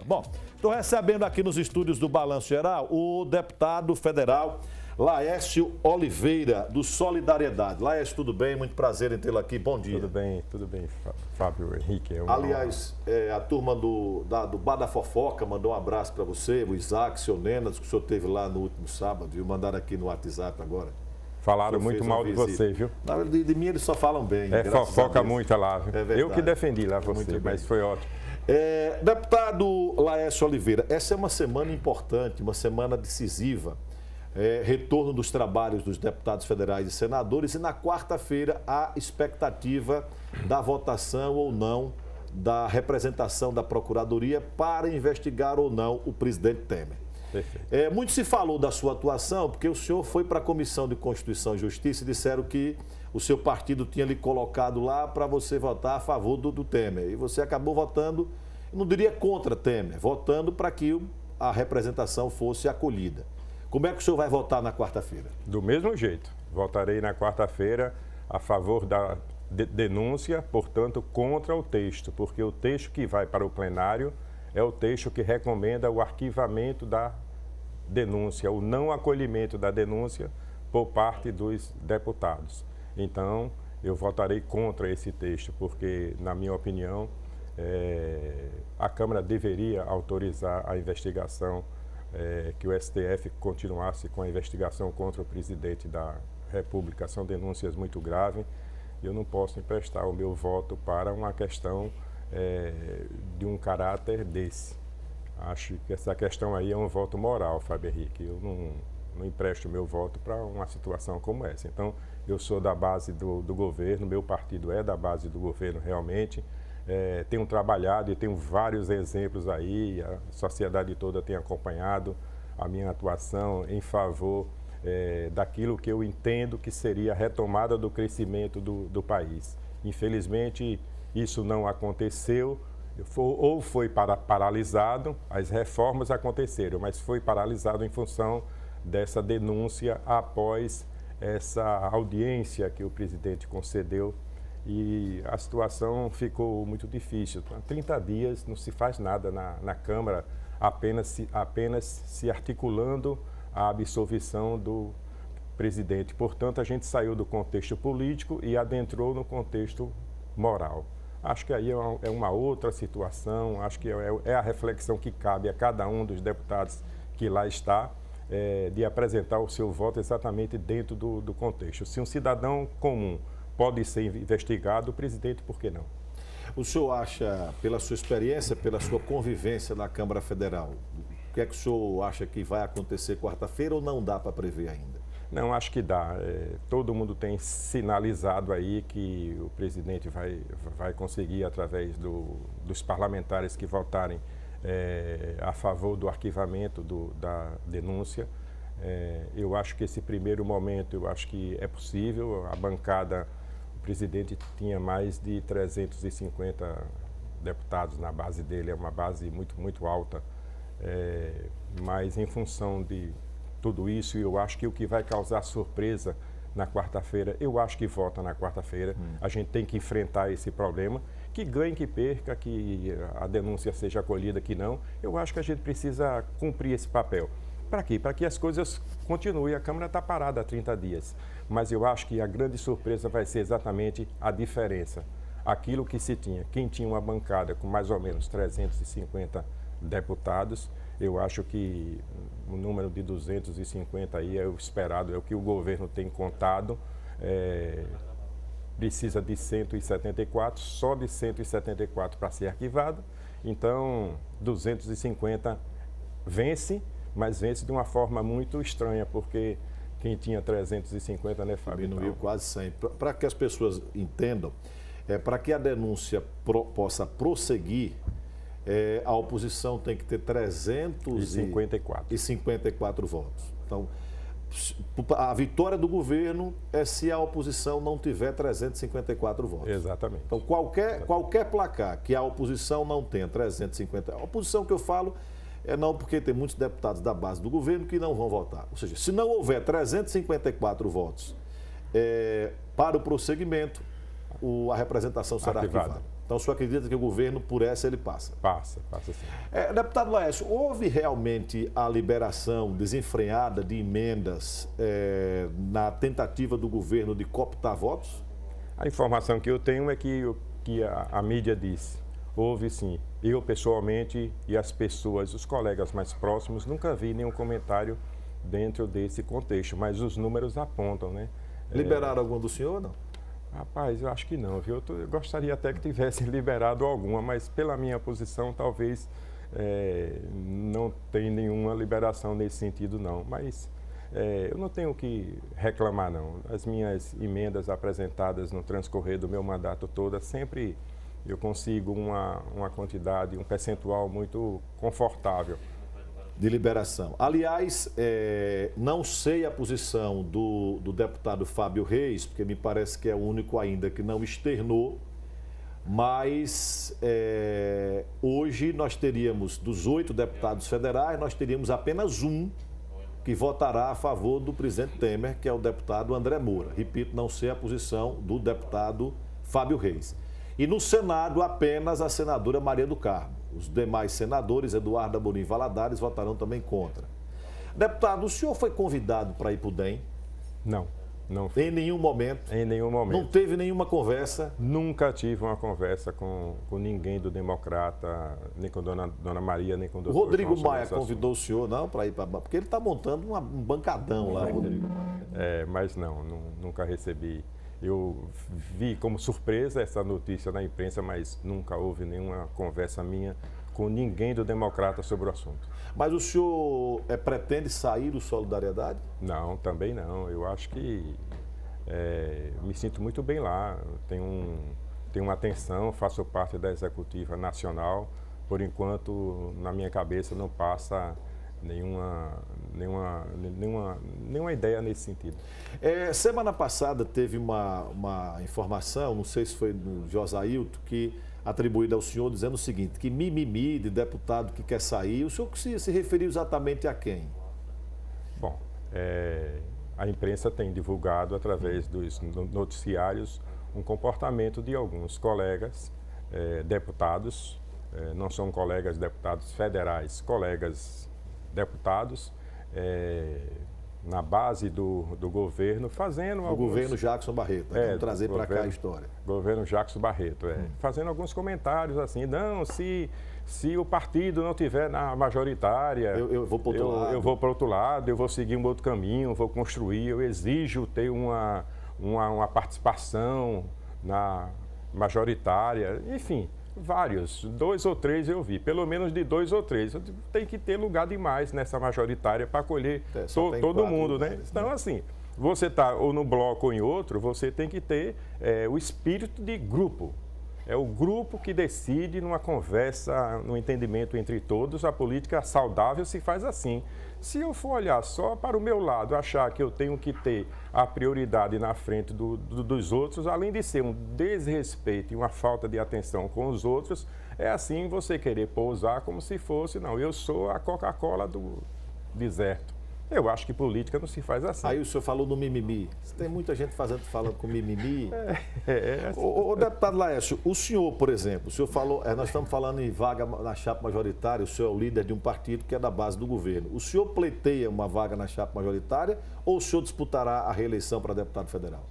Pronto. Bom, estou recebendo aqui nos estúdios do Balanço Geral o deputado federal Laércio Oliveira, do Solidariedade. Laércio, tudo bem? Muito prazer em tê-lo aqui. Bom dia. Tudo bem, Fábio Henrique. Aliás, a turma do Bar da Fofoca mandou um abraço para você, o Isaac, o seu Nenas, que o senhor teve lá no último sábado, viu? Mandaram aqui no WhatsApp agora. Falaram muito mal de você, viu? Não, de mim eles só falam bem. Fofoca muito lá, viu? É verdade. Eu que defendi lá você, mas foi ótimo. Deputado Laércio Oliveira, essa é uma semana importante, uma semana decisiva. Retorno dos trabalhos dos deputados federais e senadores, e na quarta-feira há expectativa da votação ou não da representação da Procuradoria para investigar ou não o presidente Temer. Perfeito. Muito se falou da sua atuação, porque o senhor foi para a Comissão de Constituição e Justiça e disseram que o seu partido tinha lhe colocado lá para você votar a favor do Temer. E você acabou votando, não diria contra Temer, votando para que a representação fosse acolhida. Como é que o senhor vai votar na quarta-feira? Do mesmo jeito. Votarei na quarta-feira a favor da denúncia, portanto, contra o texto, porque o texto que vai para o plenário é o texto que recomenda o arquivamento da denúncia, o não acolhimento da denúncia por parte dos deputados. Então, eu votarei contra esse texto, porque, na minha opinião, a Câmara deveria autorizar a investigação, que o STF continuasse com a investigação contra o presidente da República. São denúncias muito graves. Eu não posso emprestar o meu voto para uma questão de um caráter desse. Acho que essa questão aí é um voto moral, Fábio Henrique. Eu não empresto o meu voto para uma situação como essa. Então, eu sou da base do governo, meu partido é da base do governo realmente. Tenho trabalhado e tenho vários exemplos aí, a sociedade toda tem acompanhado a minha atuação em favor daquilo que eu entendo que seria a retomada do crescimento do país. Infelizmente, isso não aconteceu, ou foi paralisado, as reformas aconteceram, mas foi paralisado em função dessa denúncia após essa audiência que o presidente concedeu. E a situação ficou muito difícil. Há 30 dias não se faz nada na Câmara, apenas se articulando a absolvição do presidente. Portanto, a gente saiu do contexto político e adentrou no contexto moral. Acho que aí é uma outra situação, acho que é a reflexão que cabe a cada um dos deputados que lá está, de apresentar o seu voto exatamente dentro do contexto. Se um cidadão comum pode ser investigado, o presidente, por que não? O senhor acha, pela sua experiência, pela sua convivência na Câmara Federal, o que é que o senhor acha que vai acontecer quarta-feira ou não dá para prever ainda? Não, acho que dá. Todo mundo tem sinalizado aí que o presidente vai conseguir, através dos parlamentares que votarem a favor do arquivamento da denúncia. Eu acho que esse primeiro momento, eu acho que é possível. A bancada, o presidente tinha mais de 350 deputados na base dele, é uma base muito, muito alta. Mas em função de tudo isso, eu acho que o que vai causar surpresa na quarta-feira, eu acho que vota na quarta-feira. A gente tem que enfrentar esse problema, que ganhe, que perca, que a denúncia seja acolhida, que não. Eu acho que a gente precisa cumprir esse papel. Para quê? Para que as coisas continuem. A Câmara está parada há 30 dias, mas eu acho que a grande surpresa vai ser exatamente a diferença. Aquilo que se tinha, quem tinha uma bancada com mais ou menos 350 deputados, eu acho que o número de 250 aí é o esperado, é o que o governo tem contado. Precisa de 174, só de 174 para ser arquivado. Então, 250 vence, mas vence de uma forma muito estranha, porque quem tinha 350, né, Fábio? Diminuiu quase 100. Para que as pessoas entendam, para que a denúncia possa prosseguir, a oposição tem que ter 354 votos. Então, a vitória do governo é se a oposição não tiver 354 votos. Exatamente. Então, qualquer placar que a oposição não tenha 350... A oposição que eu falo não porque tem muitos deputados da base do governo que não vão votar. Ou seja, se não houver 354 votos para o prosseguimento, a representação será arquivada. Então, o senhor acredita que o governo, por essa, ele passa? Passa sim. Deputado Laércio, houve realmente a liberação desenfreada de emendas na tentativa do governo de cooptar votos? A informação que eu tenho é que a mídia disse. Houve sim. Eu, pessoalmente, e as pessoas, os colegas mais próximos, nunca vi nenhum comentário dentro desse contexto, mas os números apontam, né? Liberaram alguma do senhor ou não? Rapaz, eu acho que não, viu? Eu gostaria até que tivessem liberado alguma, mas pela minha posição, talvez não tenha nenhuma liberação nesse sentido, não. Mas eu não tenho o que reclamar, não. As minhas emendas apresentadas no transcorrer do meu mandato todo, sempre eu consigo uma quantidade, um percentual muito confortável. De liberação. Aliás, não sei a posição do deputado Fábio Reis, porque me parece que é o único ainda que não externou, mas hoje nós teríamos, dos 8 deputados federais, nós teríamos apenas um que votará a favor do presidente Temer, que é o deputado André Moura. Repito, não sei a posição do deputado Fábio Reis. E no Senado, apenas a senadora Maria do Carmo. Os demais senadores, Eduardo Amorim Valadares, votarão também contra. Deputado, o senhor foi convidado para ir para o DEM? Não. Em nenhum momento? Em nenhum momento. Não teve nenhuma conversa? Nunca tive uma conversa com ninguém do Democrata, nem com Dona Maria, nem com o doutor O Rodrigo João Maia convidou o senhor, não, para ir para... Porque ele está montando um bancadão lá, Rodrigo. Mas nunca recebi. Eu vi como surpresa essa notícia na imprensa, mas nunca houve nenhuma conversa minha com ninguém do Democrata sobre o assunto. Mas o senhor pretende sair do Solidariedade? Não, também não. Eu acho que me sinto muito bem lá. Tenho uma atenção, faço parte da Executiva Nacional. Por enquanto, na minha cabeça não passa nenhuma ideia nesse sentido. Semana passada teve uma informação, não sei se foi do Josailton, que atribuída ao senhor, dizendo o seguinte, que mimimi de deputado que quer sair. O senhor se referiu exatamente a quem? Bom, a imprensa tem divulgado através dos noticiários um comportamento de alguns colegas deputados, não são colegas deputados federais, colegas deputados, na base do governo, fazendo o governo Jackson Barreto, vamos trazer para cá a história. Governo Jackson Barreto, fazendo alguns comentários assim, não, se o partido não tiver na majoritária, eu vou para outro lado. Eu vou para outro lado, eu vou seguir um outro caminho, vou construir, eu exijo ter uma participação na majoritária, enfim. Vários, 2 ou 3 eu vi, pelo menos de 2 ou 3. Tem que ter lugar demais nessa majoritária para acolher todo mundo, né? Então, assim, você está ou no bloco ou em outro, você tem que ter o espírito de grupo. É o grupo que decide numa conversa, no entendimento entre todos, a política saudável se faz assim. Se eu for olhar só para o meu lado, achar que eu tenho que ter a prioridade na frente dos outros, além de ser um desrespeito e uma falta de atenção com os outros, é assim você querer pousar como se fosse, não, eu sou a Coca-Cola do deserto. Eu acho que política não se faz assim. Aí o senhor falou no mimimi. Tem muita gente falando com mimimi. O deputado Laércio, o senhor, por exemplo, o senhor falou, nós estamos falando em vaga na chapa majoritária, o senhor é o líder de um partido que é da base do governo. O senhor pleiteia uma vaga na chapa majoritária ou o senhor disputará a reeleição para deputado federal?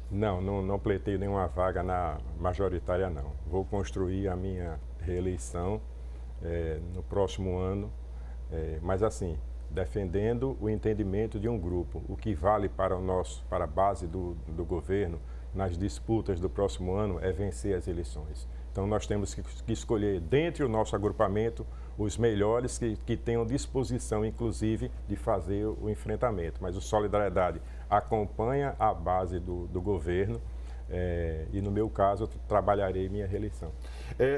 Não pleiteio nenhuma vaga na majoritária, não. Vou construir a minha reeleição no próximo ano, mas assim, defendendo o entendimento de um grupo. O que vale para a base do governo nas disputas do próximo ano é vencer as eleições. Então nós temos que escolher dentre o nosso agrupamento os melhores que tenham disposição, inclusive, de fazer o enfrentamento. Mas o Solidariedade acompanha a base do governo e, no meu caso, eu trabalharei minha reeleição.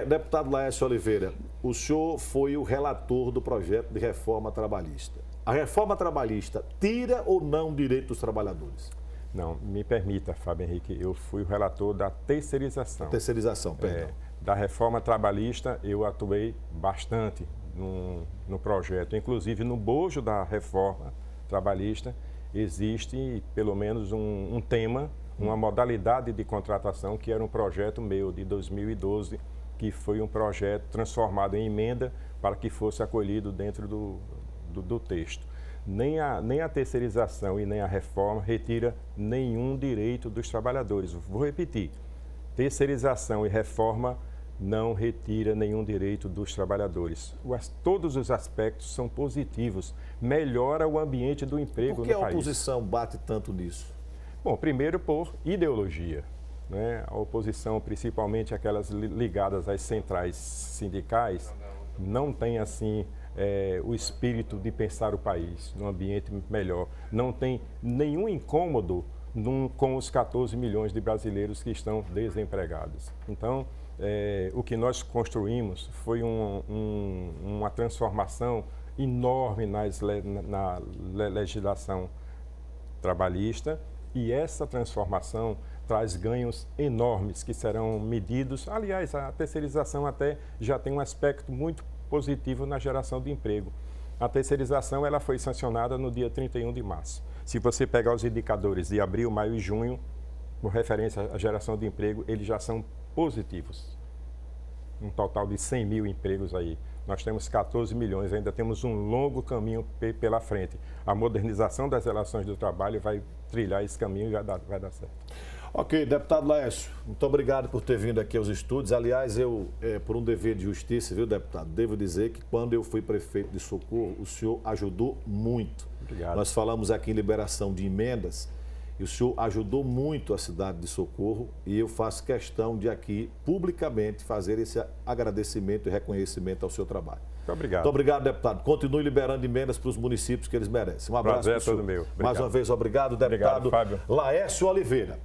Deputado Laércio Oliveira, o senhor foi o relator do projeto de reforma trabalhista. A reforma trabalhista tira ou não direito dos trabalhadores? Não, me permita, Fábio Henrique, eu fui o relator da terceirização. Terceirização, perdão. Da reforma trabalhista, eu atuei bastante no projeto. Inclusive, no bojo da reforma trabalhista, existe pelo menos um tema, uma modalidade de contratação que era um projeto meu de 2012, que foi um projeto transformado em emenda para que fosse acolhido dentro do texto. Nem a terceirização e nem a reforma retira nenhum direito dos trabalhadores. Vou repetir, terceirização e reforma não retira nenhum direito dos trabalhadores. Todos os aspectos são positivos, melhora o ambiente do emprego no país. Por que a oposição bate tanto nisso? Bom, primeiro por ideologia, né? A oposição, principalmente aquelas ligadas às centrais sindicais, não tem assim o espírito de pensar o país num ambiente melhor. Não tem nenhum incômodo com os 14 milhões de brasileiros que estão desempregados. Então, o que nós construímos foi uma transformação enorme na legislação trabalhista, e essa transformação traz ganhos enormes que serão medidos. Aliás, a terceirização até já tem um aspecto muito positivo na geração de emprego. A terceirização ela foi sancionada no dia 31 de março. Se você pegar os indicadores de abril, maio e junho, com referência à geração de emprego, eles já são positivos. Um total de 100 mil empregos aí. Nós temos 14 milhões, ainda temos um longo caminho pela frente. A modernização das relações do trabalho vai trilhar esse caminho e vai dar certo. Ok, deputado Laércio, muito obrigado por ter vindo aqui aos estúdios. Aliás, por um dever de justiça, viu, deputado, devo dizer que quando eu fui prefeito de Socorro, o senhor ajudou muito. Obrigado. Nós falamos aqui em liberação de emendas e o senhor ajudou muito a cidade de Socorro, e eu faço questão de aqui, publicamente, fazer esse agradecimento e reconhecimento ao seu trabalho. Muito obrigado. Muito obrigado, deputado. Continue liberando emendas para os municípios que eles merecem. Um abraço. Prazer é todo meu. Obrigado. Mais uma vez, obrigado, deputado Fábio. Laércio Oliveira.